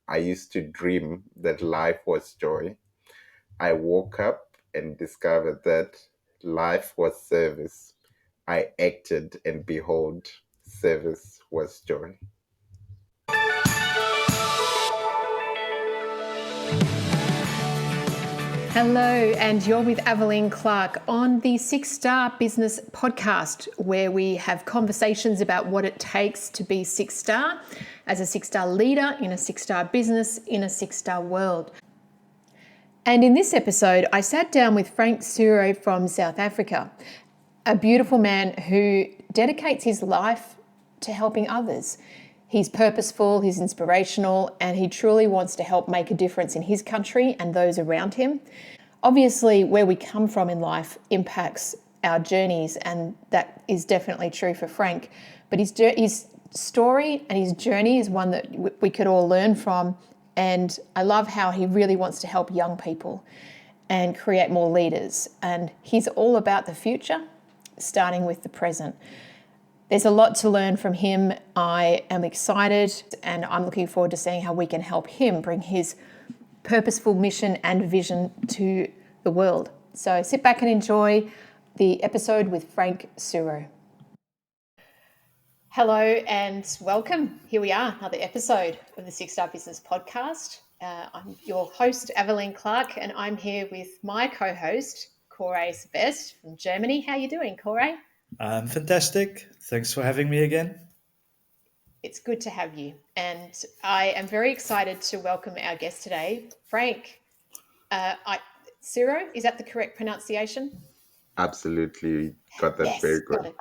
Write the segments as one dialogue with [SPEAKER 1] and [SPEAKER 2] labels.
[SPEAKER 1] I used to dream that life was joy. I woke up and discovered that life was service. I acted, and behold, service was joy.
[SPEAKER 2] Hello, and you're with Aveline Clark on the Six Star Business Podcast, where we have conversations about what it takes to be six star as a six-star leader in a six-star business in a six-star world. And in this episode, I sat down with Frank Tsuro from South Africa, a beautiful man who dedicates his life to helping others. He's purposeful, he's inspirational, and he truly wants to help make a difference in his country and those around him. Obviously, where we come from in life impacts our journeys, and that is definitely true for Frank. But his story and his journey is one that we could all learn from, and I love how he really wants to help young people and create more leaders. And he's all about the future, starting with the present. There's a lot to learn from him. I am excited, and I'm looking forward to seeing how we can help him bring his purposeful mission and vision to the world. So sit back and enjoy the episode with Frank Tsuro. Hello and welcome. Here we are, another episode of the Six Star Business Podcast. I'm your host, Aveline Clark, and I'm here with my co-host, Corey Sebest from Germany. How are you doing, Corey?
[SPEAKER 3] I'm fantastic. Thanks for having me again.
[SPEAKER 2] It's good to have you. And I am very excited to welcome our guest today, Frank Tsuro. Is that the correct pronunciation?
[SPEAKER 1] Absolutely. Got that very good.
[SPEAKER 2] Got it.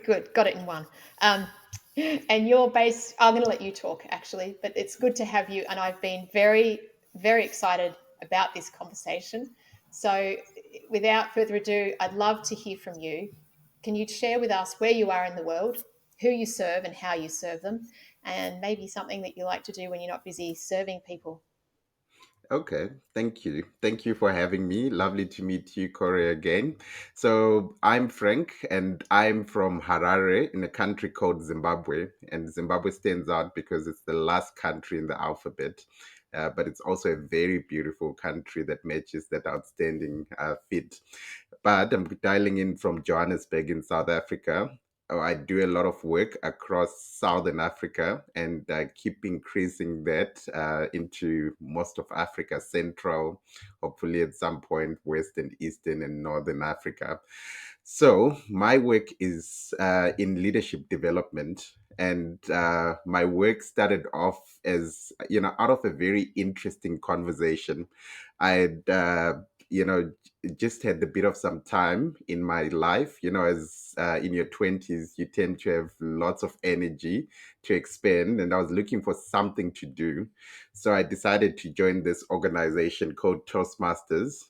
[SPEAKER 2] Good. Got it in one. And you're based, I'm going to let you talk actually, but it's good to have you. And I've been very, very excited about this conversation. So without further ado, I'd love to hear from you. Can you share with us where you are in the world, who you serve and how you serve them, and maybe something that you like to do when you're not busy serving people?
[SPEAKER 1] Okay, thank you. Thank you for having me. Lovely to meet you, Corey, again. So I'm Frank, and I'm from Harare in a country called Zimbabwe. And Zimbabwe stands out because it's the last country in the alphabet. But it's also a very beautiful country that matches that outstanding fit. But I'm dialing in from Johannesburg in South Africa. I do a lot of work across Southern Africa and keep increasing that into most of Africa, Central, hopefully at some point, Western, Eastern, and Northern Africa. So my work is in leadership development. And my work started off as, out of a very interesting conversation. I'd, just had a bit of some time in my life, as in your 20s, you tend to have lots of energy to expend. And I was looking for something to do. So I decided to join this organization called Toastmasters,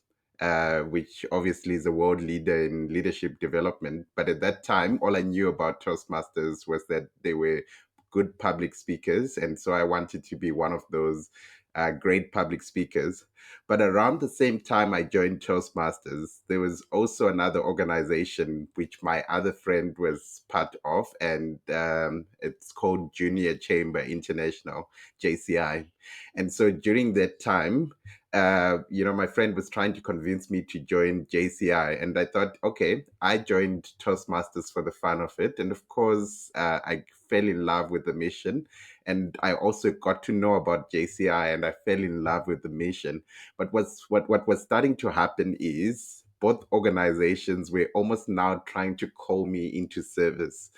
[SPEAKER 1] which obviously is a world leader in leadership development. But at that time, all I knew about Toastmasters was that they were good public speakers. And so I wanted to be one of those great public speakers. But around the same time I joined Toastmasters, there was also another organization which my other friend was part of, and it's called Junior Chamber International, JCI. And so during that time, my friend was trying to convince me to join JCI. And I thought, okay, I joined Toastmasters for the fun of it. And of course, I fell in love with the mission. And I also got to know about JCI and I fell in love with the mission. But what was starting to happen is both organizations were almost now trying to call me into service,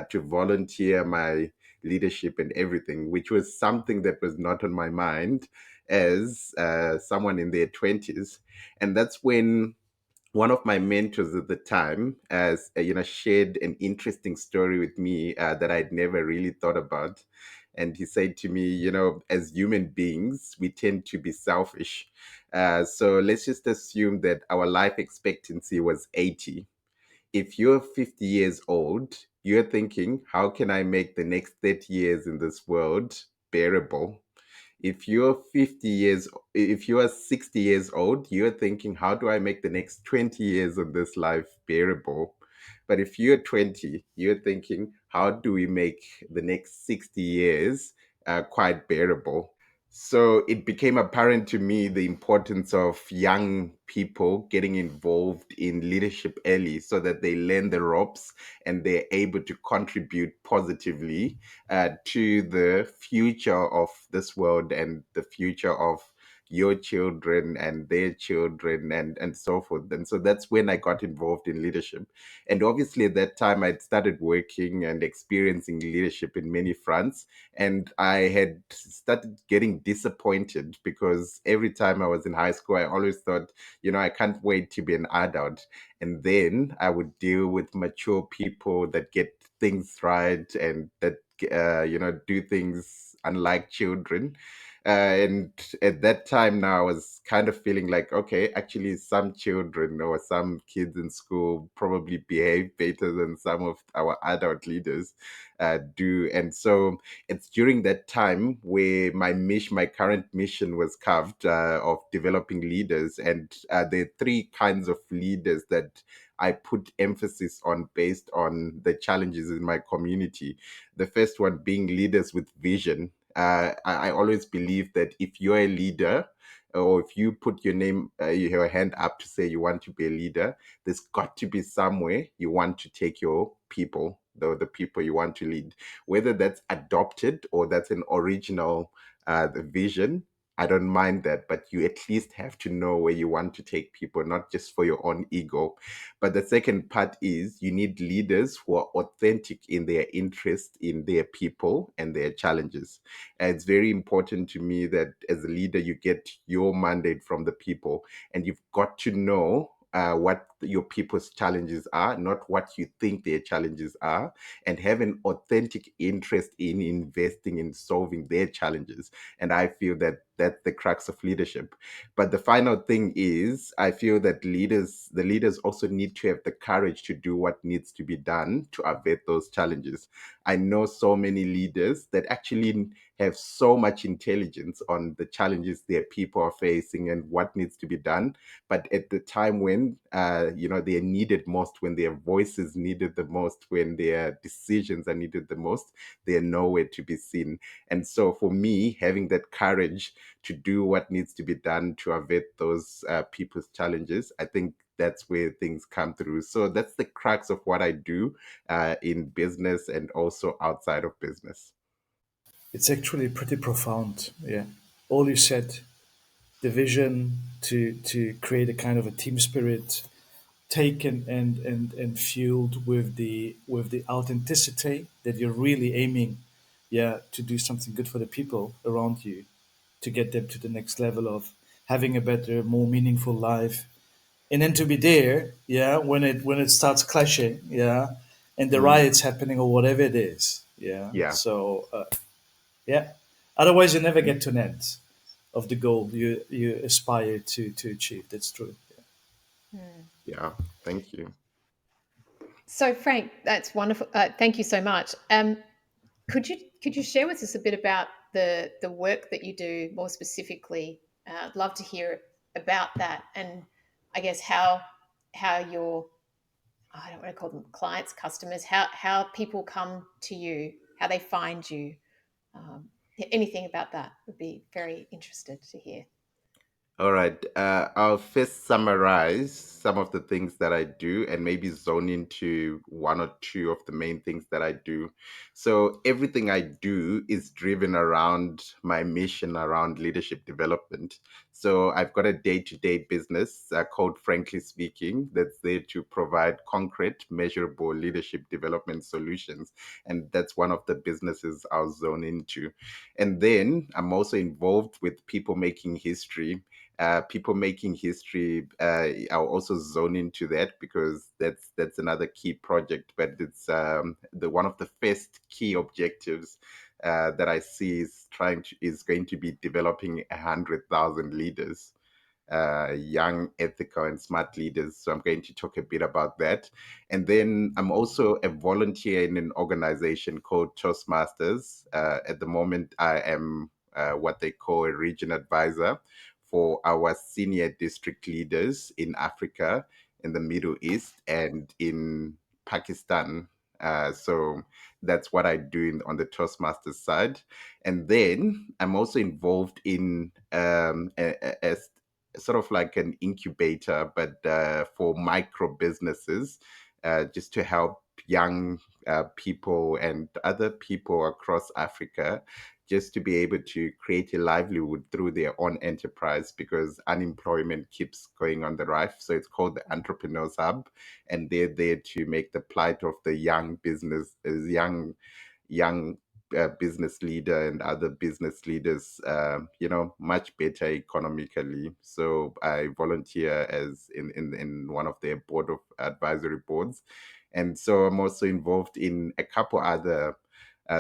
[SPEAKER 1] to volunteer my leadership and everything, which was something that was not on my mind as someone in their 20s. And that's when one of my mentors at the time, shared an interesting story with me that I'd never really thought about. And he said to me, as human beings, we tend to be selfish. So let's just assume that our life expectancy was 80. If you're 50 years old, you're thinking, how can I make the next 30 years in this world bearable? If you are 60 years old, you're thinking, how do I make the next 20 years of this life bearable? But if you're 20, you're thinking, how do we make the next 60 years quite bearable? So it became apparent to me the importance of young people getting involved in leadership early so that they learn the ropes and they're able to contribute positively to the future of this world and the future of your children and their children and so forth. And so that's when I got involved in leadership. And obviously at that time I'd started working and experiencing leadership in many fronts, and I had started getting disappointed because every time I was in high school, I always thought, I can't wait to be an adult. And then I would deal with mature people that get things right and that, do things unlike children. And at that time now, I was kind of feeling like, okay, actually, some children or some kids in school probably behave better than some of our adult leaders do. And so it's during that time where my current mission was carved of developing leaders, and there are three kinds of leaders that I put emphasis on based on the challenges in my community. The first one being leaders with vision. I always believe that if you're a leader, or if you put your hand up to say you want to be a leader, there's got to be somewhere you want to take your people, the people you want to lead, whether that's adopted or that's an original vision. I don't mind that, but you at least have to know where you want to take people, not just for your own ego. But the second part is you need leaders who are authentic in their interest in their people and their challenges. And it's very important to me that as a leader, you get your mandate from the people, and you've got to know what your people's challenges are, not what you think their challenges are, and have an authentic interest in investing in solving their challenges. And I feel that that's the crux of leadership. But the final thing is, I feel that the leaders also need to have the courage to do what needs to be done to avert those challenges. I know so many leaders that actually have so much intelligence on the challenges their people are facing and what needs to be done, but at the time when they're needed most, when their voices needed the most, when their decisions are needed the most, they're nowhere to be seen. And so for me, having that courage to do what needs to be done to avert those people's challenges, I think that's where things come through. So that's the crux of what I do in business and also outside of business.
[SPEAKER 3] It's actually pretty profound. Yeah. All you said, the vision to create a kind of a team spirit, taken and fueled with the authenticity that you're really aiming, yeah, to do something good for the people around you, to get them to the next level of having a better, more meaningful life, and then to be there, yeah, when it starts clashing, yeah, and the
[SPEAKER 1] Mm,
[SPEAKER 3] riots happening or whatever it is, yeah.
[SPEAKER 1] yeah.
[SPEAKER 3] So yeah, otherwise you never get to an end of the goal you aspire to achieve. That's true.
[SPEAKER 1] Yeah. Thank you.
[SPEAKER 2] So, Frank, that's wonderful. Thank you so much. Could you share with us a bit about the work that you do more specifically? I'd love to hear about that, and I guess how your, I don't want to call them clients, customers, how people come to you, how they find you. Anything about that would be very interested to hear.
[SPEAKER 1] All right. I'll first summarize some of the things that I do and maybe zone into one or two of the main things that I do. So, everything I do is driven around my mission around leadership development. So, I've got a day to day business called Frankly Speaking that's there to provide concrete, measurable leadership development solutions. And that's one of the businesses I'll zone into. And then I'm also involved with people making history. People making history, I'll also zone into that because that's another key project. But it's the one of the first key objectives that I see is going to be developing 100,000 leaders, young, ethical, and smart leaders. So I'm going to talk a bit about that. And then I'm also a volunteer in an organization called Toastmasters. At the moment, I am what they call a region advisor for our senior district leaders in Africa, in the Middle East, and in Pakistan. So that's what I do on the Toastmasters side. And then I'm also involved in sort of like an incubator, but for micro businesses, just to help young people and other people across Africa just to be able to create a livelihood through their own enterprise, because unemployment keeps going on the rise. So it's called the Entrepreneurs Hub, and they're there to make the plight of the young business leader and other business leaders, much better economically. So I volunteer as in one of their board of advisory boards. And so I'm also involved in a couple other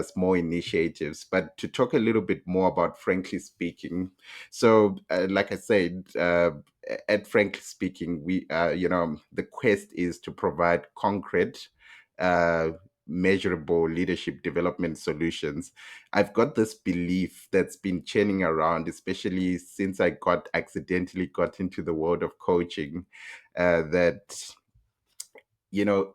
[SPEAKER 1] small initiatives. But to talk a little bit more about Frankly Speaking, so like I said, at Frankly Speaking, the quest is to provide concrete, uh, measurable leadership development solutions. I've got this belief that's been churning around, especially since I got accidentally got into the world of coaching, that you know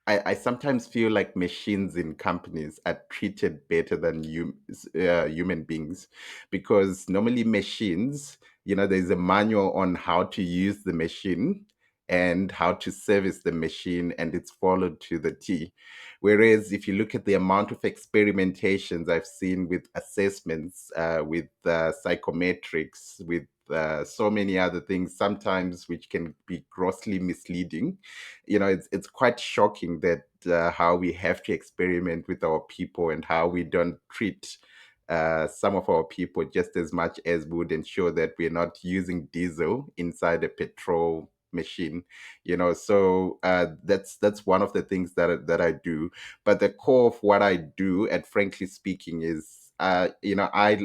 [SPEAKER 1] I sometimes feel like machines in companies are treated better than human beings, because normally machines, there's a manual on how to use the machine and how to service the machine, and it's followed to the T. Whereas if you look at the amount of experimentations I've seen with assessments, with psychometrics, with so many other things, sometimes which can be grossly misleading, it's quite shocking that how we have to experiment with our people and how we don't treat some of our people just as much as we would ensure that we're not using diesel inside a petrol machine. So that's one of the things that I do. But the core of what I do, at Frankly Speaking, is I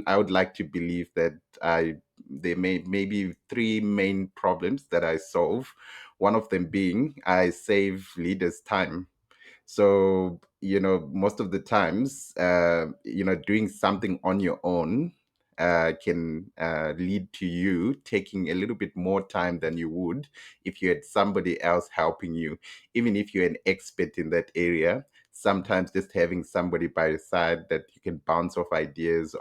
[SPEAKER 1] would like to believe that I there may be three main problems that I solve. One of them being I save leaders time. So, most of the times, doing something on your own can lead to you taking a little bit more time than you would if you had somebody else helping you. Even if you're an expert in that area, sometimes just having somebody by your side that you can bounce off ideas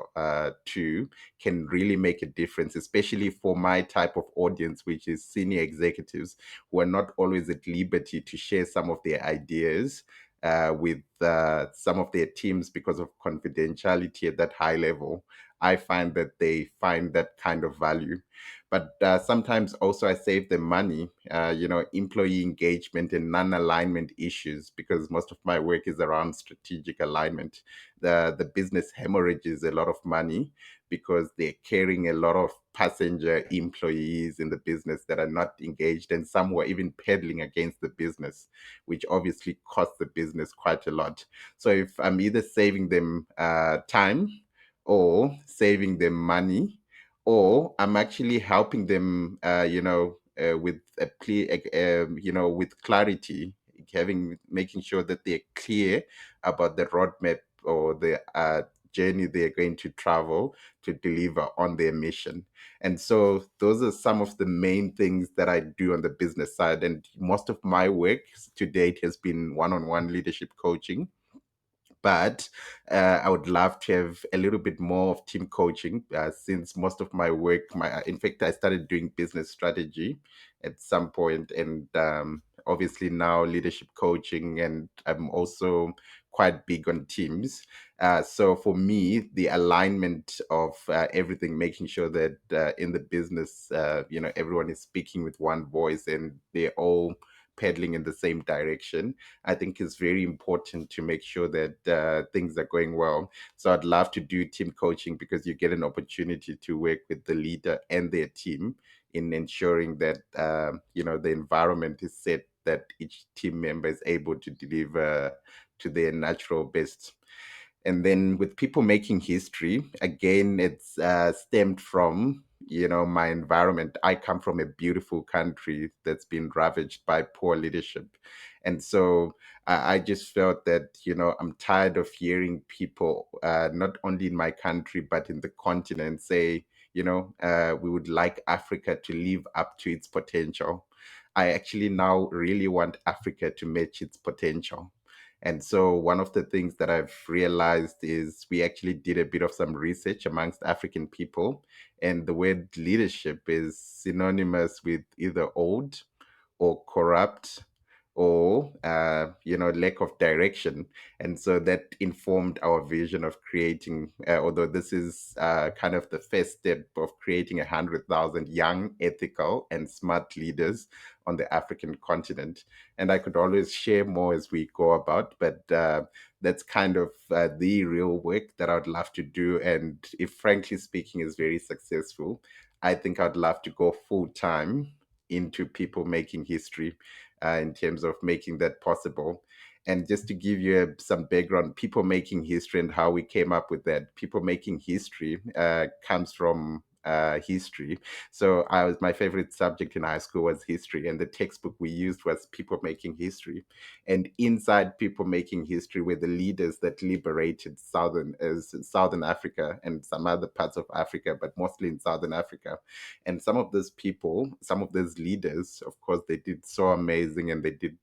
[SPEAKER 1] to can really make a difference, especially for my type of audience, which is senior executives who are not always at liberty to share some of their ideas with some of their teams because of confidentiality at that high level. I find that they find that kind of value. But sometimes also I save them money, employee engagement and non-alignment issues, because most of my work is around strategic alignment. The business hemorrhages a lot of money because they're carrying a lot of passenger employees in the business that are not engaged, and some were even peddling against the business, which obviously costs the business quite a lot. So if I'm either saving them time or saving them money, or I'm actually helping them, with a clear, with clarity, making sure that they're clear about the roadmap or the journey they're going to travel to deliver on their mission. And so those are some of the main things that I do on the business side. And most of my work to date has been one-on-one leadership coaching, but I would love to have a little bit more of team coaching, since most of my work, in fact, I started doing business strategy at some point, and obviously now leadership coaching, and I'm also quite big on teams. So for me, the alignment of everything, making sure that in the business, everyone is speaking with one voice and they're all pedaling in the same direction, I think is very important to make sure that things are going well. So I'd love to do team coaching, because you get an opportunity to work with the leader and their team in ensuring that the environment is set that each team member is able to deliver to their natural best. And then with people making history, again, it's stemmed from my environment. I come from a beautiful country that's been ravaged by poor leadership, and so I just felt that I'm tired of hearing people, not only in my country but in the continent, say we would like Africa to live up to its potential. I actually now really want Africa to match its potential. And so one of the things that I've realized is we actually did a bit of some research amongst African people, and the word leadership is synonymous with either old or corrupt or lack of direction. And so that informed our vision of creating, although this is kind of the first step of creating 100,000 young, ethical and smart leaders on the African continent. And I could always share more as we go about, but that's kind of the real work that I would love to do. And if frankly speaking is very successful, I think I'd love to go full time into people making history, in terms of making that possible. And just to give you some background, people making history and how we came up with that. People making history comes from history. So my favorite subject in high school was history, and the textbook we used was people making history. And inside people making history were the leaders that liberated Southern Africa and some other parts of Africa, but mostly in Southern Africa. And some of those people, some of those leaders, of course, they did so amazing and they did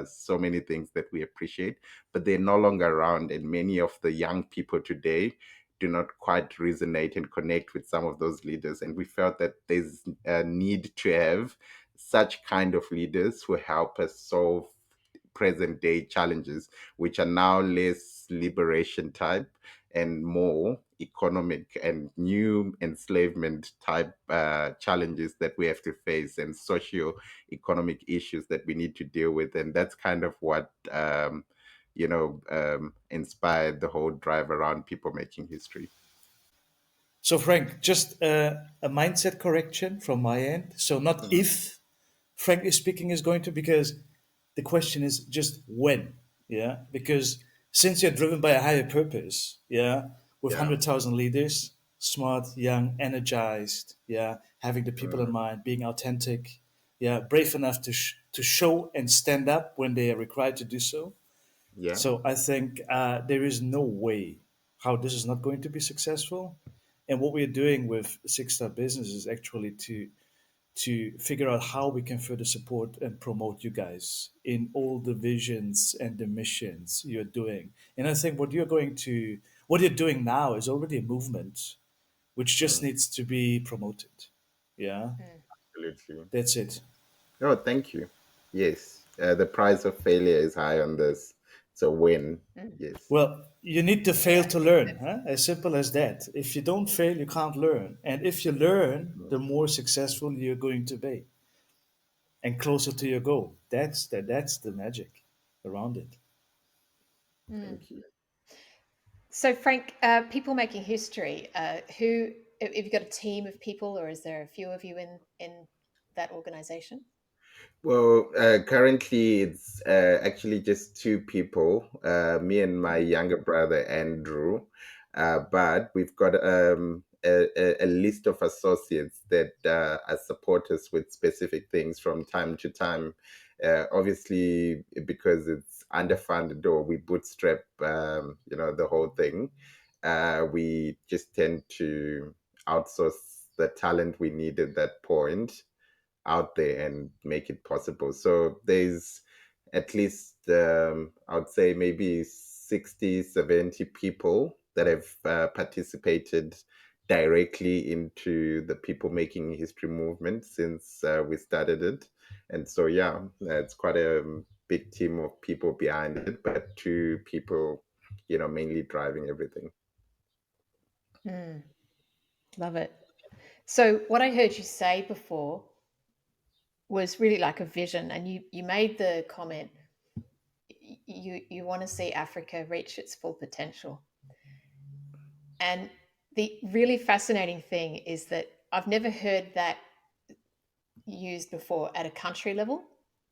[SPEAKER 1] so many things that we appreciate, but they're no longer around. And many of the young people today do not quite resonate and connect with some of those leaders. And we felt that there's a need to have such kind of leaders who help us solve present day challenges, which are now less liberation type and more economic and new enslavement type challenges that we have to face, and socio-economic issues that we need to deal with. And that's kind of what inspired the whole drive around people making history.
[SPEAKER 3] So, Frank, just a mindset correction from my end. So, not
[SPEAKER 1] Mhm.
[SPEAKER 3] if Frank is speaking is going to, because the question is just when. Yeah. Because since you're driven by a higher purpose, yeah, with
[SPEAKER 1] Yeah.
[SPEAKER 3] 100,000 leaders, smart, young, energized, yeah, having the people in
[SPEAKER 1] Mhm.
[SPEAKER 3] mind, being authentic, yeah, brave enough to show and stand up when they are required to do so.
[SPEAKER 1] Yeah.
[SPEAKER 3] So I think there is no way how this is not going to be successful. And what we're doing with Six Star Business is actually to figure out how we can further support and promote you guys in all the visions and the missions you're doing. And I think what you're doing now is already a movement which just
[SPEAKER 1] Mm.
[SPEAKER 3] needs to be promoted. Yeah,
[SPEAKER 1] Absolutely.
[SPEAKER 3] that's it.
[SPEAKER 1] Oh, thank you. Yes, the price of failure is high on this. So win. Yes.
[SPEAKER 3] Well, you need to fail
[SPEAKER 2] Yeah.
[SPEAKER 3] to learn, huh? As simple as that. If you don't fail, you can't learn. And if you learn,
[SPEAKER 1] Mm.
[SPEAKER 3] the more successful you're going to be and closer to your goal. That's the magic around it.
[SPEAKER 1] Thank you.
[SPEAKER 2] So, Frank, people making history. Who have you got a team of people, or is there a few of you in that organization?
[SPEAKER 1] Well, currently it's actually just two people, me and my younger brother Andrew. But we've got a list of associates that support us with specific things from time to time. Obviously, because it's underfunded or we bootstrap, the whole thing. We just tend to outsource the talent we need at that point out there and make it possible. So there's at least, I would say maybe 60, 70 people that have participated directly into the people making history movement since we started it. And so, yeah, it's quite a big team of people behind it, but two people, mainly driving everything.
[SPEAKER 2] Mm, love it. So, what I heard you say before was really like a vision, and you made the comment you want to see Africa reach its full potential. And the really fascinating thing is that I've never heard that used before at a country level.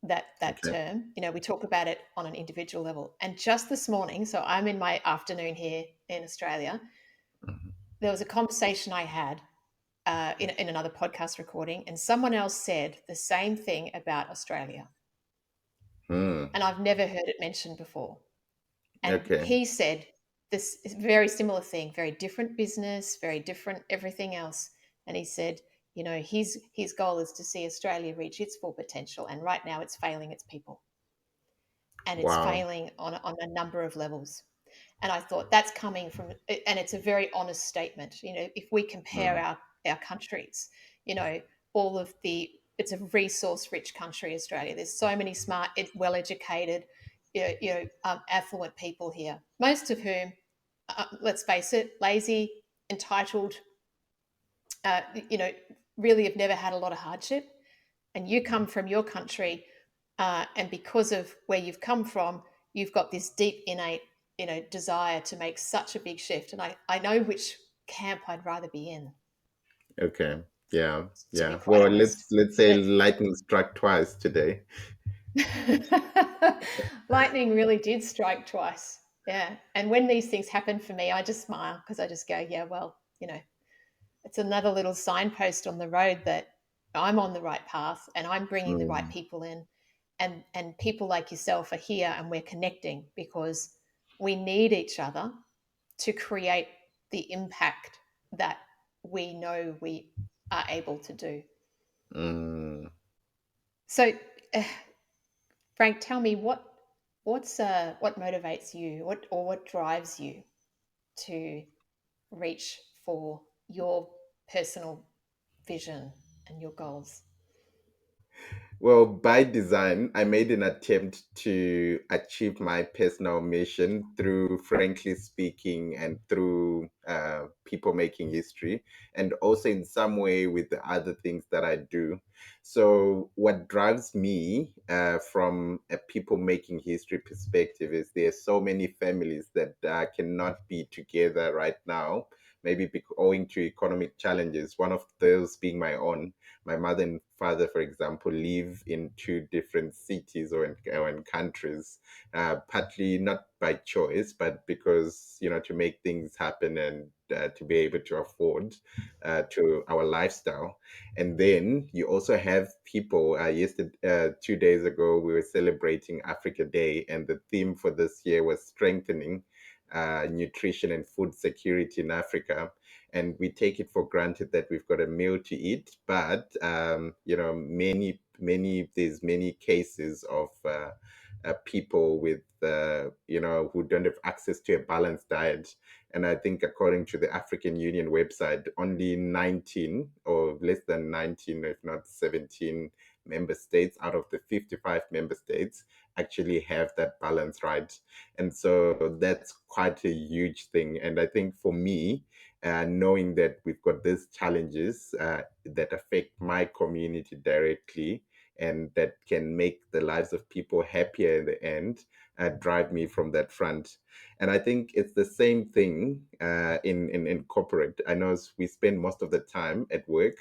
[SPEAKER 2] That
[SPEAKER 1] Okay.
[SPEAKER 2] term, we talk about it on an individual level. And just this morning, so I'm in my afternoon here in Australia,
[SPEAKER 1] Mhm.
[SPEAKER 2] there was a conversation I had in another podcast recording, and someone else said the same thing about Australia,
[SPEAKER 1] Hmm.
[SPEAKER 2] and I've never heard it mentioned before. And
[SPEAKER 1] Okay.
[SPEAKER 2] he said this is a very similar thing, very different business, very different everything else. And he said, his goal is to see Australia reach its full potential, and right now it's failing its people. and it's
[SPEAKER 1] Wow.
[SPEAKER 2] failing on a number of levels. And I thought that's coming from, and it's a very honest statement. If we compare
[SPEAKER 1] Mm,
[SPEAKER 2] our countries, you know, all of the, it's a resource rich country, Australia. There's so many smart, well educated, affluent people here, most of whom, let's face it, lazy, entitled, uh, you know, really have never had a lot of hardship. And you come from your country, and because of where you've come from, you've got this deep innate, desire to make such a big shift. And I know which camp I'd rather be in,
[SPEAKER 1] okay. Yeah.
[SPEAKER 2] to be
[SPEAKER 1] Yeah.
[SPEAKER 2] quite
[SPEAKER 1] Well,
[SPEAKER 2] honest.
[SPEAKER 1] let's say
[SPEAKER 2] But
[SPEAKER 1] lightning struck twice today.
[SPEAKER 2] lightning really did strike twice. Yeah. And when these things happen for me, I just smile because I just go, yeah, well, it's another little signpost on the road that I'm on the right path and I'm bringing the right
[SPEAKER 1] Mm,
[SPEAKER 2] people in. And people like yourself are here and we're connecting because we need each other to create the impact that we know we are able to do.
[SPEAKER 1] mm.
[SPEAKER 2] So, uh, Frank, tell me what motivates you, what drives you to reach for your personal vision and your goals.
[SPEAKER 1] Well, by design, I made an attempt to achieve my personal mission through frankly speaking and through people making history, and also in some way with the other things that I do. So, what drives me from a people making history perspective is there's so many families that cannot be together right now, maybe owing to economic challenges, one of those being my own. My mother and father, for example, live in two different cities or in countries, partly not by choice, but because, to make things happen and to be able to afford to our lifestyle. And then you also have people, yesterday, 2 days ago, we were celebrating Africa Day, and the theme for this year was strengthening nutrition and food security in Africa, and we take it for granted that we've got a meal to eat. But there's many cases of people with who don't have access to a balanced diet. And I think according to the African Union website, only 19 or less than 19, if not 17 member states out of the 55 member states actually have that balance right. And so that's quite a huge thing. And I think for me, knowing that we've got these challenges that affect my community directly and that can make the lives of people happier in the end, drive me from that front. And I think it's the same thing in corporate. I know we spend most of the time at work,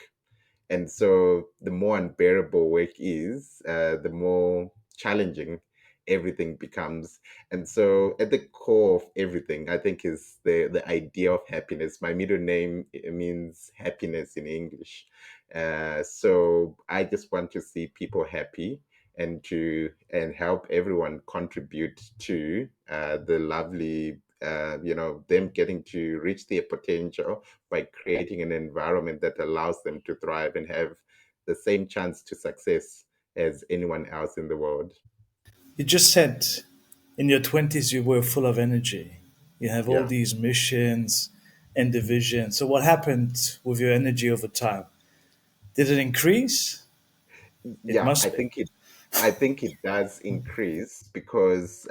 [SPEAKER 1] and so the more unbearable work is, the more challenging everything becomes. And so at the core of everything, I think, is the idea of happiness. My middle name means happiness in English. So I just want to see people happy and help everyone contribute to the lovely them getting to reach their potential by creating an environment that allows them to thrive and have the same chance to success as anyone else in the world.
[SPEAKER 3] You just said in your 20s you were full of energy. You have all
[SPEAKER 1] Yeah.
[SPEAKER 3] these missions and divisions. So, what happened with your energy over time? Did it increase? It
[SPEAKER 1] Yeah, I
[SPEAKER 3] must be.
[SPEAKER 1] think it does increase because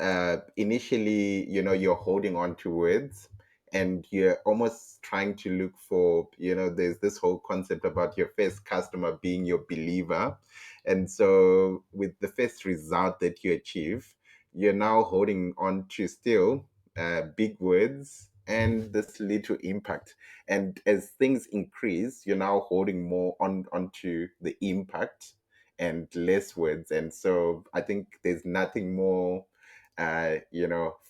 [SPEAKER 1] initially, you're holding on to words and you're almost trying to look for, there's this whole concept about your first customer being your believer. And so with the first result that you achieve, you're now holding on to still big words and this little impact. And as things increase, you're now holding more onto the impact and less words. And so I think there's nothing more,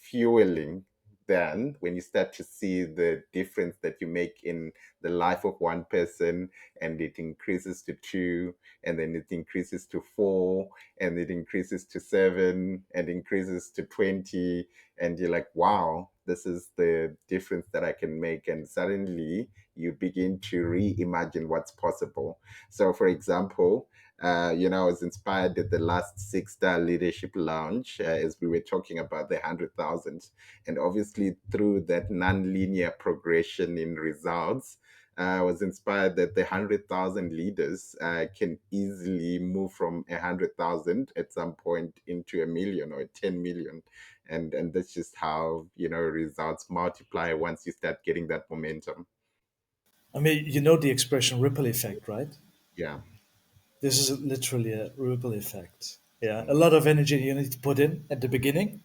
[SPEAKER 1] fueling than when you start to see the difference that you make in the life of one person, and it increases to two, and then it increases to four, and it increases to seven, and increases to 20. And you're like, wow, this is the difference that I can make. And suddenly you begin to reimagine what's possible. So, for example, I was inspired at the last Six-Star Leadership Lounge as we were talking about the 100,000. And obviously, through that non-linear progression in results, I was inspired that the 100,000 leaders can easily move from 100,000 at some point into a million or 10 million. And that's just how, results multiply once you start getting that momentum.
[SPEAKER 3] I mean, you know the expression ripple effect, right?
[SPEAKER 1] Yeah.
[SPEAKER 3] This is literally a ripple effect. Yeah, a lot of energy you need to put in at the beginning,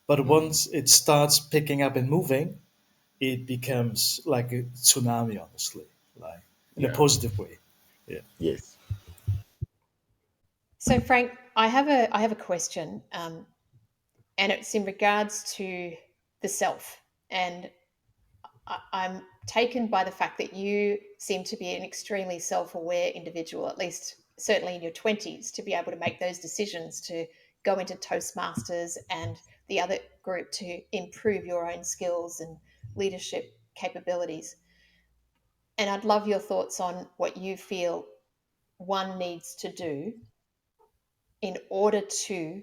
[SPEAKER 3] but
[SPEAKER 1] Mm.
[SPEAKER 3] once it starts picking up and moving, it becomes like a tsunami, honestly, like in a
[SPEAKER 1] Yeah.
[SPEAKER 3] positive way. Yeah.
[SPEAKER 1] Yes.
[SPEAKER 2] So, Frank, I have a question, and it's in regards to the self. And I'm taken by the fact that you seem to be an extremely self-aware individual, at least certainly in your 20s, to be able to make those decisions to go into Toastmasters and the other group to improve your own skills and leadership capabilities. And I'd love your thoughts on what you feel one needs to do in order to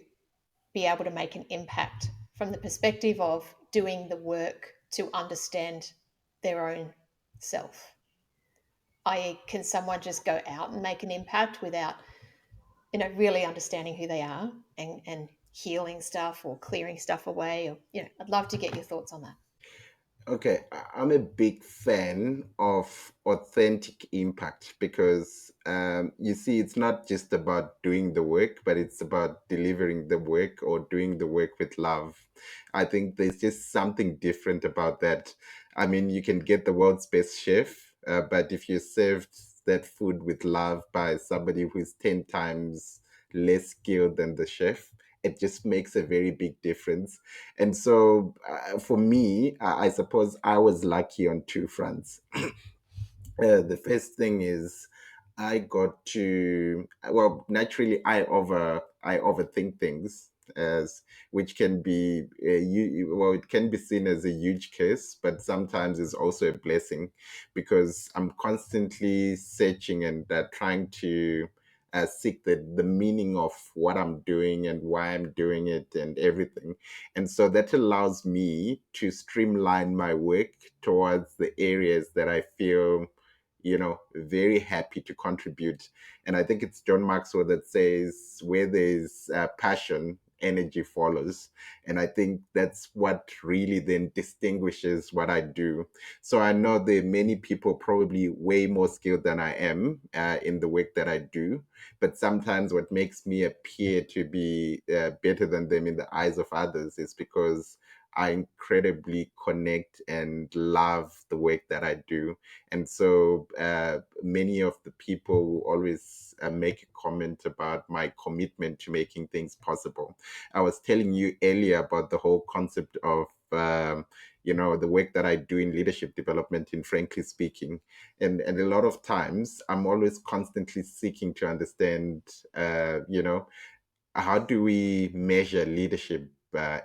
[SPEAKER 2] be able to make an impact from the perspective of doing the work to understand their own self. I.e., can someone just go out and make an impact without, really understanding who they are and healing stuff or clearing stuff away? Or, I'd love to get your thoughts on that.
[SPEAKER 1] Okay, I'm a big fan of authentic impact because you see, it's not just about doing the work, but it's about delivering the work or doing the work with love. I think there's just something different about that. I mean, you can get the world's best chef, but if you served that food with love by somebody who's 10 times less skilled than the chef, it just makes a very big difference. And so for me, I suppose I was lucky on two fronts. The first thing is I got to, well, naturally I overthink things, as which can be well, it can be seen as a huge curse, but sometimes it's also a blessing because I'm constantly searching and trying to seek the meaning of what I'm doing and why I'm doing it and everything. And so that allows me to streamline my work towards the areas that I feel, very happy to contribute. And I think it's John Maxwell that says, where there's passion, energy follows. And I think that's what really then distinguishes what I do. So I know there are many people probably way more skilled than I am in the work that I do. But sometimes what makes me appear to be better than them in the eyes of others is because I incredibly connect and love the work that I do. And so many of the people will always make a comment about my commitment to making things possible. I was telling you earlier about the whole concept of, the work that I do in leadership development, in frankly speaking. And a lot of times I'm always constantly seeking to understand, how do we measure leadership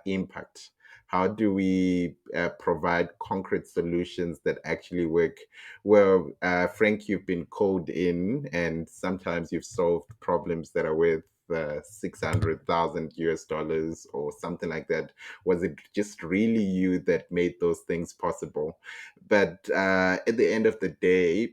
[SPEAKER 1] impact? How do we provide concrete solutions that actually work? Well, Frank, you've been called in, and sometimes you've solved problems that are worth 600,000 US dollars or something like that. Was it just really you that made those things possible? But at the end of the day,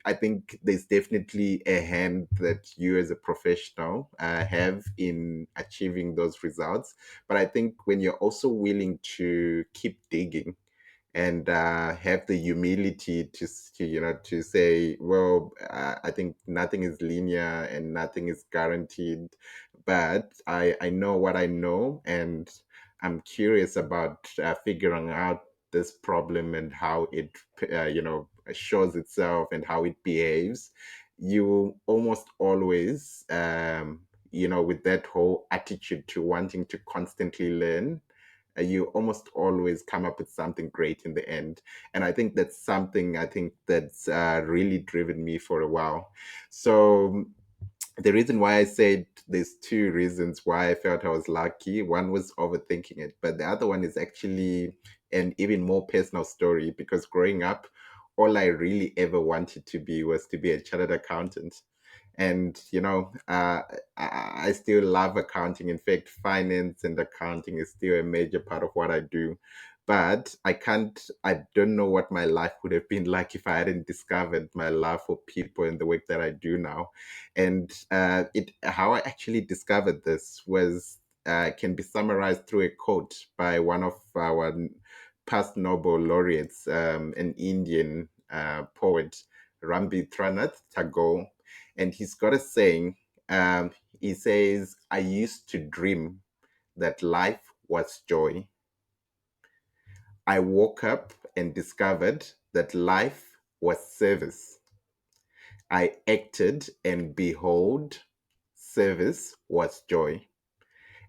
[SPEAKER 1] I think there's definitely a hand that you as a professional have in achieving those results. But I think when you're also willing to keep digging and have the humility to say, well, I think nothing is linear and nothing is guaranteed, but I know what I know, and I'm curious about figuring out this problem and how it shows itself and how it behaves. You almost always with that whole attitude to wanting to constantly learn, you almost always come up with something great in the end. And I think that's something I think that's really driven me for a while. So the reason why I said there's two reasons why I felt I was lucky. One was overthinking it, but the other one is actually an even more personal story because growing up, all I really ever wanted to be was to be a chartered accountant. And, I still love accounting. In fact, finance and accounting is still a major part of what I do. But I don't know what my life would have been like if I hadn't discovered my love for people and the work that I do now. And how I actually discovered this was can be summarized through a quote by one of our past Nobel laureates, an Indian poet, Rabindranath Tagore. And he's got a saying. He says, "I used to dream that life was joy. I woke up and discovered that life was service. I acted and behold, service was joy."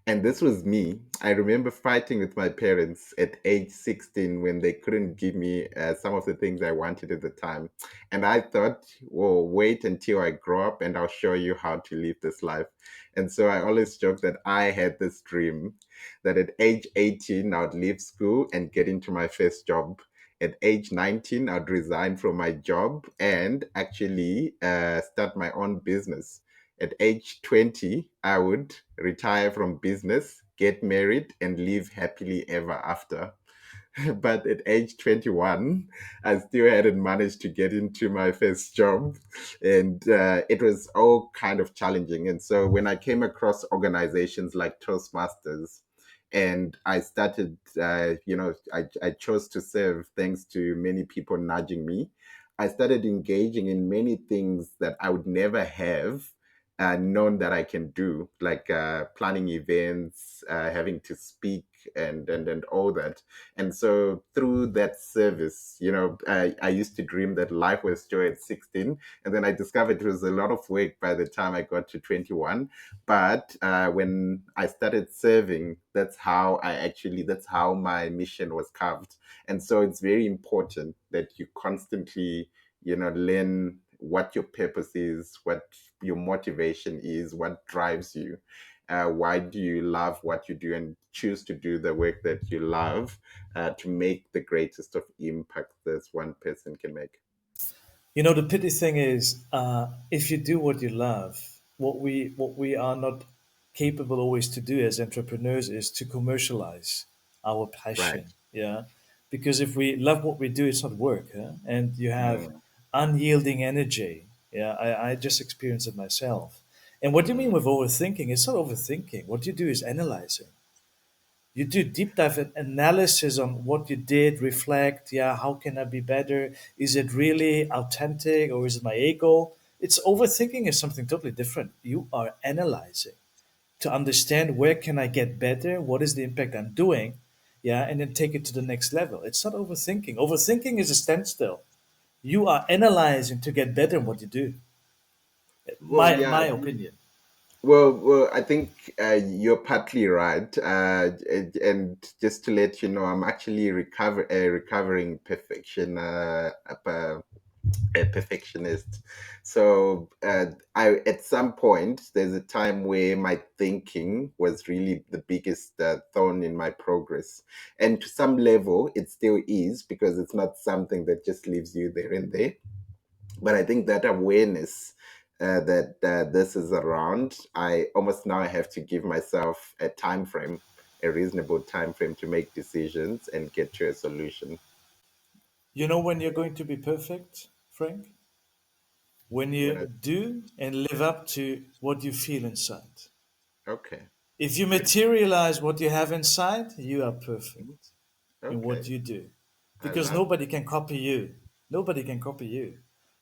[SPEAKER 1] And this was me. I remember fighting with my parents at age 16 when they couldn't give me some of the things I wanted at the time. And I thought, well, wait until I grow up and I'll show you how to live this life. And so I always joke that I had this dream that at age 18, I'd leave school and get into my first job. At age 19, I'd resign from my job and actually start my own business. At age 20, I would retire from business, get married, and live happily ever after. But at age 21, I still hadn't managed to get into my first job. And it was all kind of challenging. And so when I came across organizations like Toastmasters, and I started, I chose to serve thanks to many people nudging me. I started engaging in many things that I would never have known that I can do, like planning events, having to speak, and all that. And so through that service, I used to dream that life was joy at 16. And then I discovered it was a lot of work by the time I got to 21. But when I started serving, that's how my mission was carved. And so it's very important that you constantly, learn what your purpose is, what your motivation is, what drives you. Why do you love what you do and choose to do the work that you love to make the greatest of impact that one person can make?
[SPEAKER 3] You know, the pity thing is, if you do what you love, what we are not capable always to do as entrepreneurs is to commercialize our
[SPEAKER 1] Right.
[SPEAKER 3] passion. Yeah, because if we love what we do, it's not work, huh? And you have
[SPEAKER 1] Mm,
[SPEAKER 3] unyielding energy. Yeah, I just experienced it myself. And what do you mean
[SPEAKER 1] mm,
[SPEAKER 3] with overthinking? It's not overthinking. What you do is analyzing. You do deep dive analysis on what you did, reflect, yeah, how can I be better? Is it really authentic or is it my ego? It's overthinking is something totally different. You are analyzing to understand where can I get better, what is the impact I'm doing, yeah, and then take it to the next level. It's not overthinking. Overthinking is a standstill. You are analyzing to get better in what you do.
[SPEAKER 1] well,
[SPEAKER 3] My
[SPEAKER 1] yeah.
[SPEAKER 3] opinion.
[SPEAKER 1] Well, I think you're partly right. And just to let you know, I'm actually a recovering a perfectionist. So I at some point there's a time where my thinking was really the biggest thorn in my progress, and to some level it still is because it's not something that just leaves you there and there. But I think that awareness that this is around, I almost now have to give myself a time frame, a reasonable time frame to make decisions and get to a solution.
[SPEAKER 3] You know when you're going to be perfect, Frank? When you
[SPEAKER 1] When I
[SPEAKER 3] do and live up to what you feel inside.
[SPEAKER 1] Okay,
[SPEAKER 3] If you
[SPEAKER 1] okay,
[SPEAKER 3] materialize what you have inside, you are
[SPEAKER 1] mhm,
[SPEAKER 3] perfect in what
[SPEAKER 1] okay,
[SPEAKER 3] you do.
[SPEAKER 1] I
[SPEAKER 3] Because
[SPEAKER 1] love.
[SPEAKER 3] nobody can copy you. Nobody can copy you.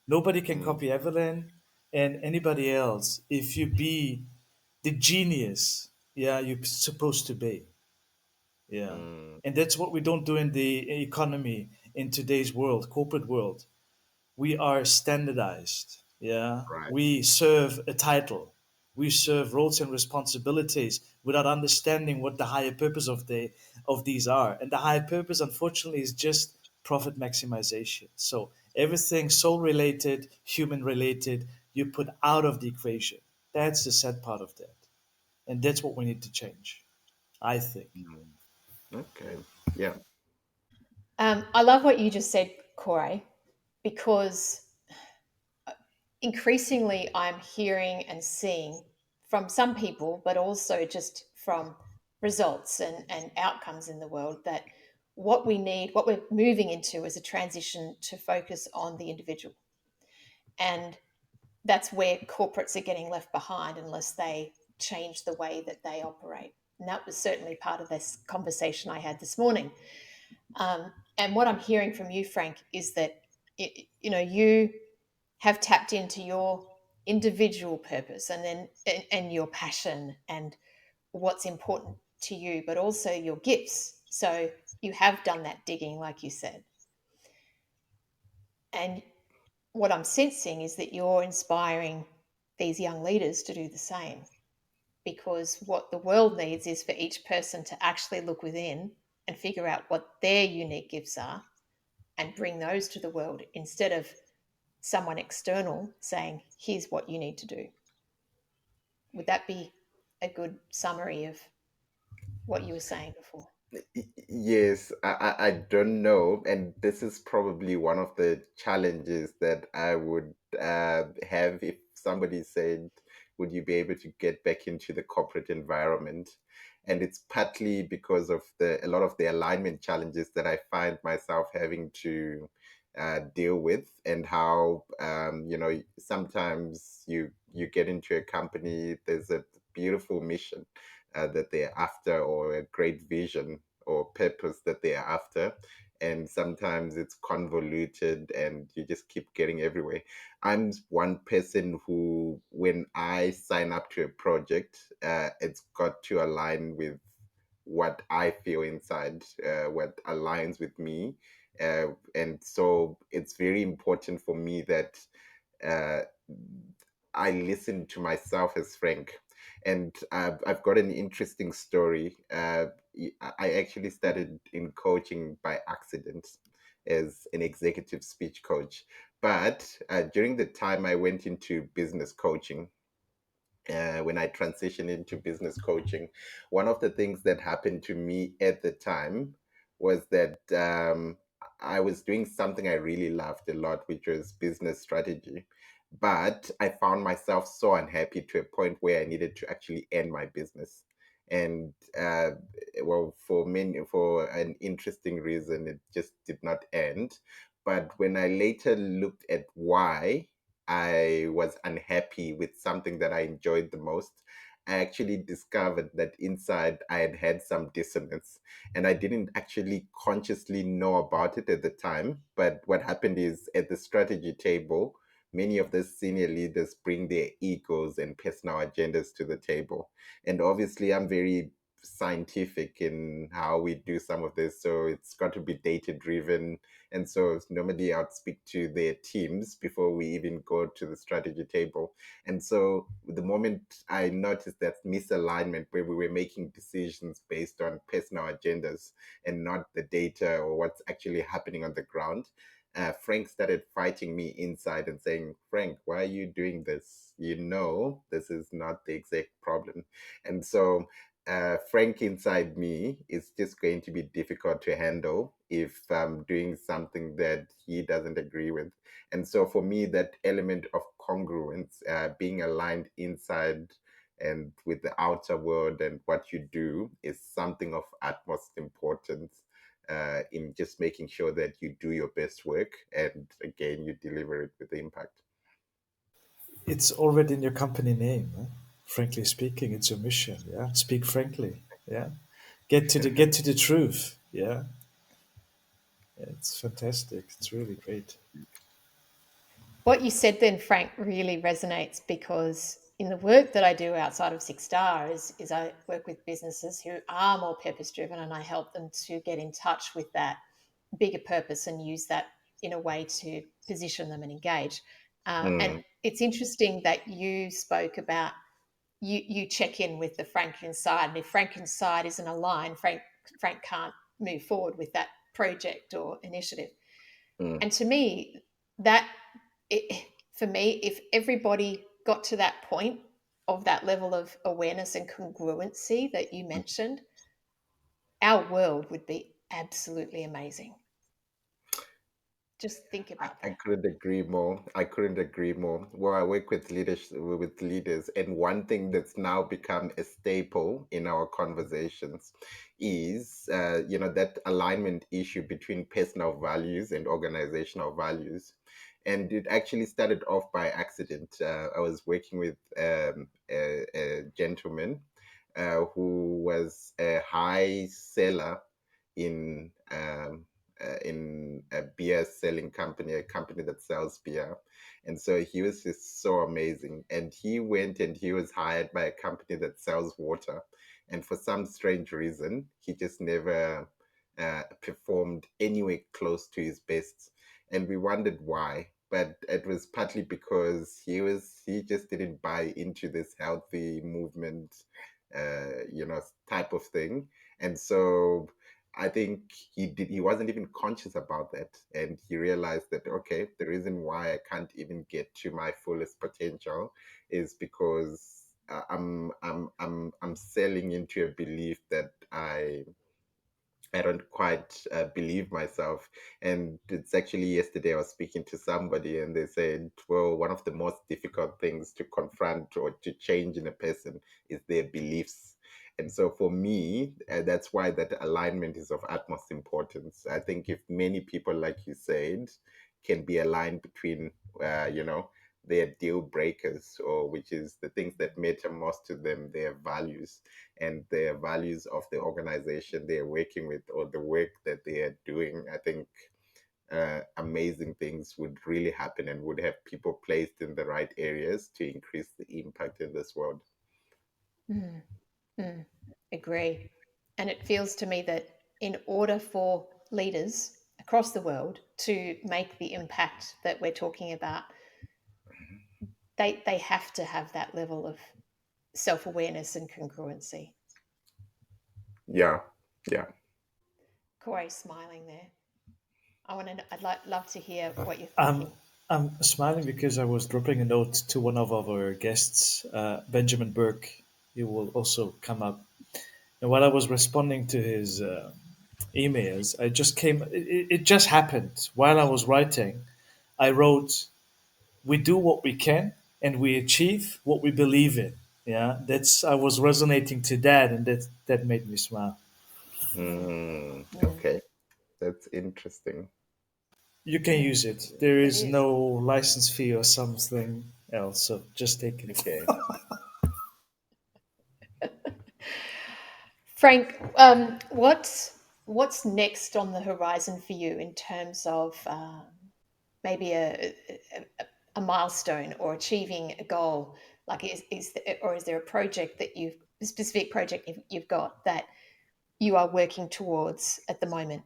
[SPEAKER 3] Nobody can
[SPEAKER 1] Mm,
[SPEAKER 3] copy Evelyn and anybody else if you be the genius, yeah, you're supposed to be. Yeah.
[SPEAKER 1] mm,
[SPEAKER 3] And that's what we don't do in the economy in today's world, corporate world. We are standardized. Yeah,
[SPEAKER 1] right.
[SPEAKER 3] we serve a title, we serve roles and responsibilities without understanding what the higher purpose of these are. And the higher purpose, unfortunately, is just profit maximization. So everything soul related, human related, you put out of the equation. That's the sad part of that, and that's what we need to change, I think.
[SPEAKER 1] Mm, okay. Yeah.
[SPEAKER 2] I love what you just said, Corey, because increasingly I'm hearing and seeing from some people, but also just from results and outcomes in the world, that what we need, what we're moving into, is a transition to focus on the individual. And that's where corporates are getting left behind unless they change the way that they operate. And that was certainly part of this conversation I had this morning. And what I'm hearing from you, Frank, is that you have tapped into your individual purpose, and then and your passion and what's important to you, but also your gifts. So you have done that digging, like you said. And what I'm sensing is that you're inspiring these young leaders to do the same, because what the world needs is for each person to actually look within and figure out what their unique gifts are and bring those to the world, instead of someone external saying, here's what you need to do. Would that be a good summary of what you were saying before?
[SPEAKER 1] Yes, I don't know, and this is probably one of the challenges that I would have if somebody said, "Would you be able to get back into the corporate environment?" And it's partly because of a lot of the alignment challenges that I find myself having to deal with, and how sometimes you get into a company, there's a beautiful mission that they're after, or a great vision or purpose that they're after. And sometimes it's convoluted and you just keep getting everywhere. I'm one person who, when I sign up to a project, it's got to align with what I feel inside, what aligns with me. And so it's very important for me that uh, I listen to myself as Frank. And I've got an interesting story. I actually started in coaching by accident as an executive speech coach. But during the time I went into business coaching, when I transitioned into business coaching, one of the things that happened to me at the time was that I was doing something I really loved a lot, which was business strategy. But I found myself so unhappy to a point where I needed to actually end my business. And well, for an interesting reason, it just did not end. But when I later looked at why I was unhappy with something that I enjoyed the most, I actually discovered that inside I had had some dissonance, and I didn't actually consciously know about it at the time. But what happened is, at the strategy table, many of the senior leaders bring their egos and personal agendas to the table. And obviously, I'm very scientific in how we do some of this. So it's got to be data driven, and so normally I'd speak to their teams before we even go to the strategy table. And so the moment I noticed that misalignment, where we were making decisions based on personal agendas and not the data or what's actually happening on the ground, Frank started fighting me inside and saying, "Frank, why are you doing this? You know, this is not the exact problem." And so Frank inside me is just going to be difficult to handle if I'm doing something that he doesn't agree with. And so for me, that element of congruence, being aligned inside and with the outer world and what you do, is something of utmost importance in just making sure that you do your best work and again, you deliver it with impact.
[SPEAKER 3] It's already in your company name. Huh? Frankly speaking, it's your mission. Yeah, speak frankly. Yeah, get to the truth. Yeah, it's fantastic. It's really great.
[SPEAKER 2] What you said then, Frank, really resonates, because in the work that I do outside of Six Star is I work with businesses who are more purpose driven, and I help them to get in touch with that bigger purpose and use that in a way to position them and engage. And
[SPEAKER 1] Mm,
[SPEAKER 2] it's interesting that you spoke about you check in with the Frank inside, and if Frank inside isn't aligned, Frank can't move forward with that project or initiative.
[SPEAKER 1] mm.
[SPEAKER 2] And to me, that for me, if everybody got to that point of that level of awareness and congruency that you mentioned, our world would be absolutely amazing. Just think about
[SPEAKER 1] I
[SPEAKER 2] that.
[SPEAKER 1] couldn't agree more. I couldn't agree more. Well, I work with leaders, and one thing that's now become a staple in our conversations is, that alignment issue between personal values and organizational values. And it actually started off by accident. I was working with a gentleman who was a high seller in a beer selling company, a company that sells beer. And so he was just so amazing. And he went and he was hired by a company that sells water. And for some strange reason, he just never performed anywhere close to his best. And we wondered why. But it was partly because he just didn't buy into this healthy movement, type of thing. And so I think he wasn't even conscious about that. And he realized that, okay, the reason why I can't even get to my fullest potential is because I'm selling into a belief that I don't quite believe myself. And it's actually yesterday I was speaking to somebody and they said, well, one of the most difficult things to confront or to change in a person is their beliefs. And so for me, that's why that alignment is of utmost importance. I think if many people, like you said, can be aligned between, their deal breakers, or which is the things that matter most to them, their values and the values of the organization they're working with or the work that they are doing, I think amazing things would really happen and would have people placed in the right areas to increase the impact in this world.
[SPEAKER 2] Mm, mm, agree. And it feels to me that in order for leaders across the world to make the impact that we're talking about, they have to have that level of self awareness and congruency.
[SPEAKER 1] Yeah, yeah.
[SPEAKER 2] Corey's smiling there. Love to hear what you're
[SPEAKER 3] I'm
[SPEAKER 2] thinking.
[SPEAKER 3] I'm smiling because I was dropping a note to one of our guests, Benjamin Burke. He will also come up. And while I was responding to his emails, it just happened. While I was writing, I wrote, "We do what we can, and we achieve what we believe in." Yeah, I was resonating to that, and that made me smile.
[SPEAKER 2] Mm,
[SPEAKER 1] Okay, that's interesting.
[SPEAKER 3] You can use it. There
[SPEAKER 2] it
[SPEAKER 3] is
[SPEAKER 2] is.
[SPEAKER 3] no license fee or something else, so just take it.
[SPEAKER 1] Okay.
[SPEAKER 2] Frank, what's next on the horizon for you in terms of maybe a milestone or achieving a goal? Like, is there a project that a specific project you've got that you are working towards at the moment?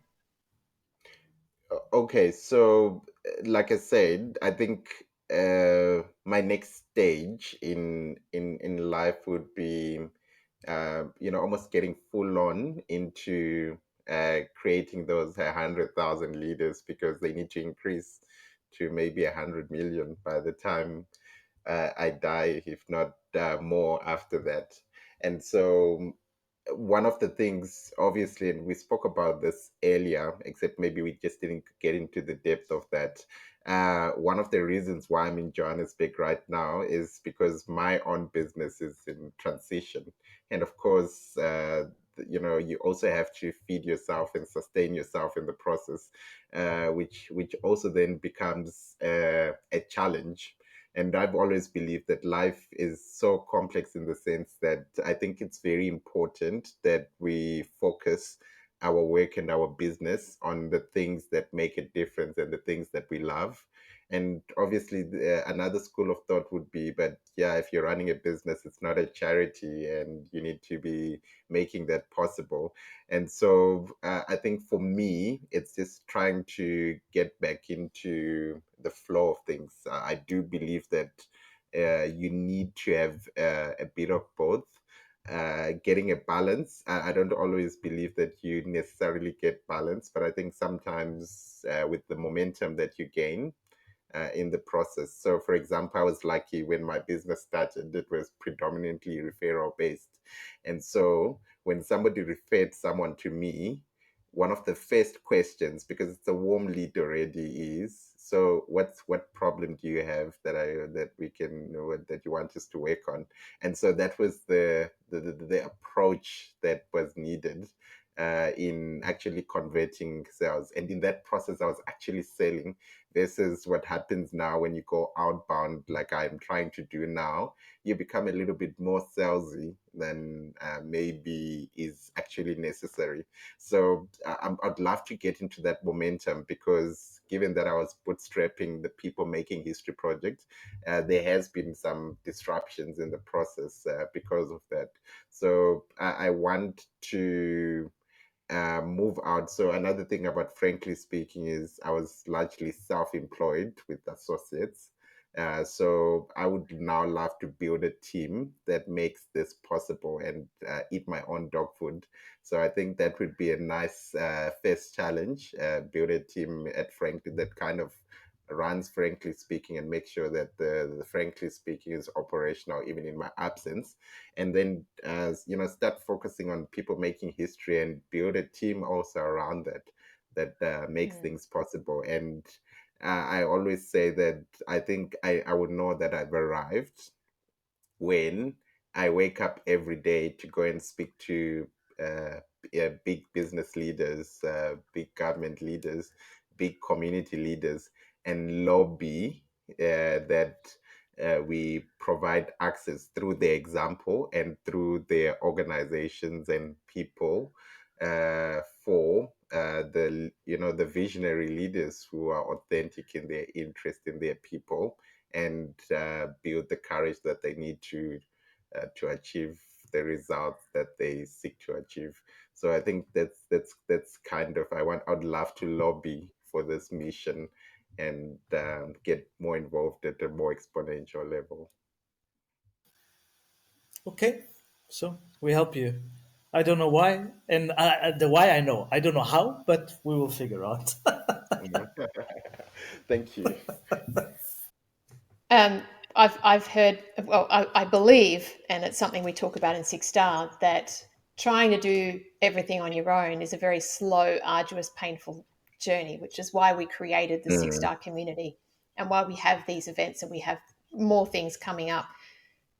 [SPEAKER 1] Okay, so like I said, I think my next stage in life would be almost getting full on into creating those 100,000 leaders because they need to increase to maybe 100 million by the time I die, if not more after that. And so one of the things, obviously, and we spoke about this earlier, except maybe we just didn't get into the depth of that. One of the reasons why I'm in Johannesburg right now is because my own business is in transition. And of course, you also have to feed yourself and sustain yourself in the process, which also then becomes a challenge. And I've always believed that life is so complex in the sense that I think it's very important that we focus our work and our business on the things that make a difference and the things that we love. And obviously, another school of thought would be, but yeah, if you're running a business, it's not a charity and you need to be making that possible. And so I think for me, it's just trying to get back into the flow of things. I do believe that you need to have a bit of both. Getting a balance. I don't always believe that you necessarily get balance, but I think sometimes with the momentum that you gain, in the process. So, for example, I was lucky when my business started, it was predominantly referral based. And so, when somebody referred someone to me, one of the first questions, because it's a warm lead already, is, so what problem do you have that we can, that you want us to work on? And so that was the approach that was needed in actually converting sales. And in that process, I was actually selling. This is what happens now when you go outbound, like I'm trying to do now. You become a little bit more salesy than maybe is actually necessary. So I'd love to get into that momentum, because given that I was bootstrapping the People Making History project, there has been some disruptions in the process because of that. So I want to move out. So another thing about Frankly Speaking is I was largely self-employed with associates. So I would now love to build a team that makes this possible and eat my own dog food. So I think that would be a nice first challenge. Build a team at Frankly that kind of runs Frankly Speaking and make sure that the Frankly Speaking is operational even in my absence, and then start focusing on People Making History and build a team also around that makes
[SPEAKER 2] Mm.
[SPEAKER 1] things possible. And I always say that I think I would know that I've arrived when I wake up every day to go and speak to big business leaders, big government leaders, big community leaders, and lobby that we provide access through their example and through their organizations and people for the visionary leaders who are authentic in their interest in their people, and build the courage that they need to achieve the results that they seek to achieve. So I think that's kind of I'd love to lobby for this mission and get more involved at a more exponential level.
[SPEAKER 3] Okay, so we help you. I don't know why, and the why I know. I don't know how, but we will figure out.
[SPEAKER 1] Thank you.
[SPEAKER 2] Um, I've heard, well, I believe, and it's something we talk about in Six Star, that trying to do everything on your own is a very slow, arduous, painful journey, which is why we created the Six
[SPEAKER 1] Mm.
[SPEAKER 2] Star community and why we have these events and we have more things coming up.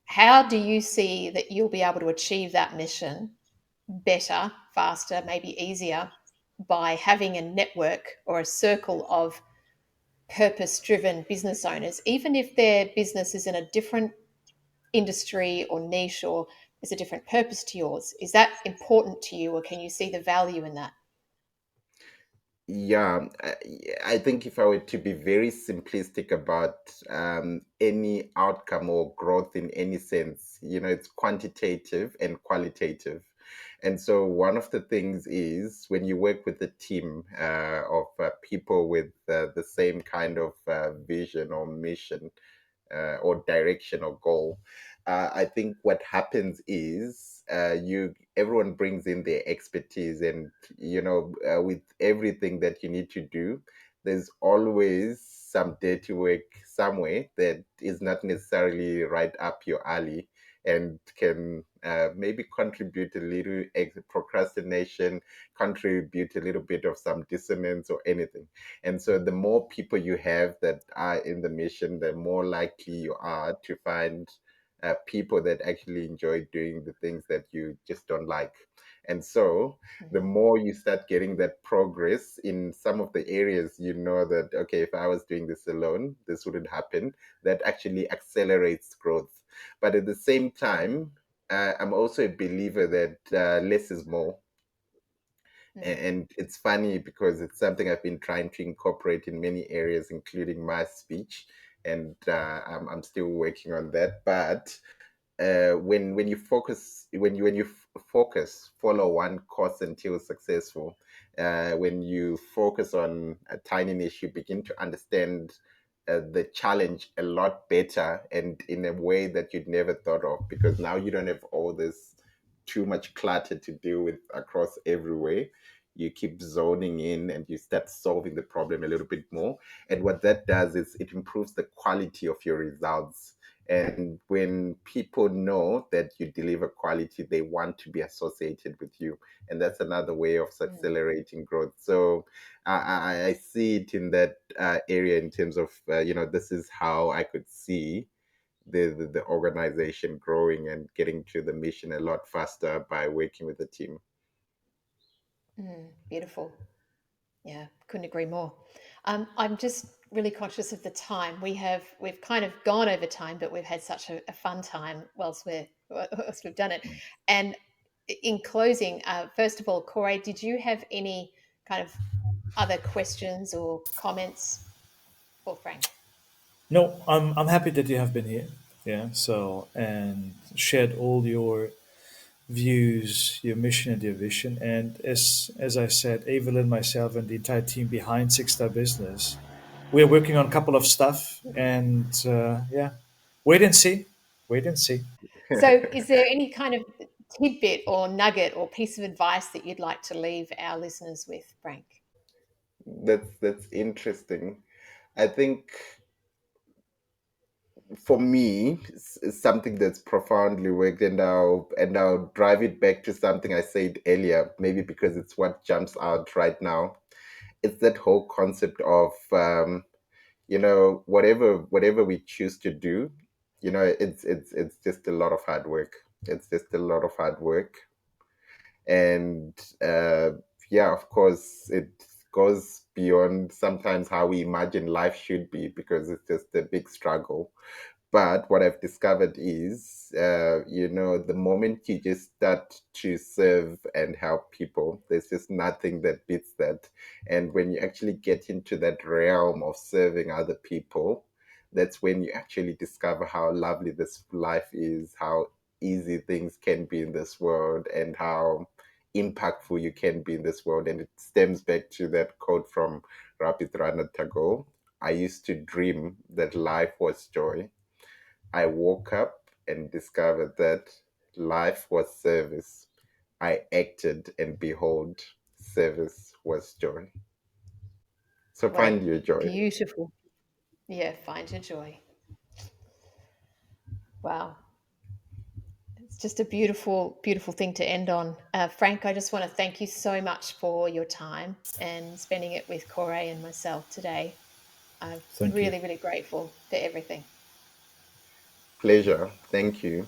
[SPEAKER 2] How do you see that you'll be able to achieve that mission better, faster, maybe easier by having a network or a circle of purpose driven business owners, even if their business is in a different industry or niche or is a different purpose to yours? Is that important to you, or can you see the value in that?
[SPEAKER 1] Yeah, I think if I were to be very simplistic about any outcome or growth in any sense, it's quantitative and qualitative. And so one of the things is when you work with a team of people with the same kind of vision or mission, or direction or goal. I think what happens is you everyone brings in their expertise, and with everything that you need to do, there's always some dirty work somewhere that is not necessarily right up your alley and can maybe contribute a little procrastination, contribute a little bit of some dissonance or anything. And so the more people you have that are in the mission, the more likely you are to find people that actually enjoy doing the things that you just don't like. And so the
[SPEAKER 2] Mhm.
[SPEAKER 1] more you start getting that progress in some of the areas, that, okay, if I was doing this alone, this wouldn't happen. That actually accelerates growth. But at the same time, I'm also a believer that less is more.
[SPEAKER 2] Mm.
[SPEAKER 1] And it's funny because it's something I've been trying to incorporate in many areas, including my speech, and I'm still working on that. But when you focus when you focus, follow one course until successful. When you focus on a tiny niche, you begin to understand the challenge a lot better and in a way that you'd never thought of, because now you don't have all this too much clutter to deal with across everywhere. You keep zoning in and you start solving the problem a little bit more. And what that does is it improves the quality of your results. And when people know that you deliver quality, they want to be associated with you. And that's another way of
[SPEAKER 2] Mm,
[SPEAKER 1] accelerating growth. So I see it in that area in terms of, this is how I could see the organization growing and getting to the mission a lot faster by working with the team.
[SPEAKER 2] beautiful. Yeah, couldn't agree more. I'm just really conscious of the time. We've kind of gone over time, but we've had such a fun time whilst we've done it. And in closing, first of all, Corey, did you have any kind of other questions or comments for Frank?
[SPEAKER 3] No, I'm happy that you have been here. Yeah. So and shared all your views, your mission, and your vision. And as I said, Evelyn, myself, and the entire team behind Six Star Business, we're working on a couple of stuff. And yeah, wait and see. Wait and see.
[SPEAKER 2] So, is there any kind of tidbit or nugget or piece of advice that you'd like to leave our listeners with, Frank?
[SPEAKER 1] That's interesting. I think for me, it's something that's profoundly worked, and I'll drive it back to something I said earlier, maybe because it's what jumps out right now. It's that whole concept of whatever we choose to do, it's just a lot of hard work. It's just a lot of hard work, and yeah, of course, it goes beyond sometimes how we imagine life should be, because it's just a big struggle. But what I've discovered is, the moment you just start to serve and help people, there's just nothing that beats that. And when you actually get into that realm of serving other people, that's when you actually discover how lovely this life is, how easy things can be in this world, and how impactful you can be in this world. And it stems back to that quote from Rabindranath Tagore: I used to dream that life was joy. I woke up and discovered that life was service. I acted, and behold, service was joy. So
[SPEAKER 2] Great,
[SPEAKER 1] find your joy.
[SPEAKER 2] beautiful. Yeah, find your joy. Wow. It's just a beautiful, beautiful thing to end on. Frank, I just want to thank you so much for your time and spending it with Corey and myself today. I'm
[SPEAKER 3] Thank you.
[SPEAKER 2] really, really grateful for everything.
[SPEAKER 1] Pleasure. Thank you.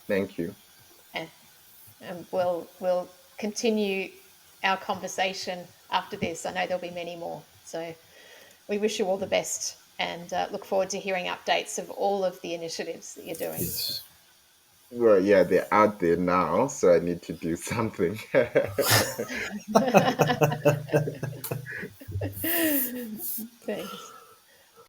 [SPEAKER 1] Thank you.
[SPEAKER 2] And, we'll continue our conversation after this. I know there'll be many more. So we wish you all the best and look forward to hearing updates of all of the initiatives that you're doing.
[SPEAKER 3] Yes.
[SPEAKER 1] Well, yeah, they're out there now, so I need to do something.
[SPEAKER 2] Thanks.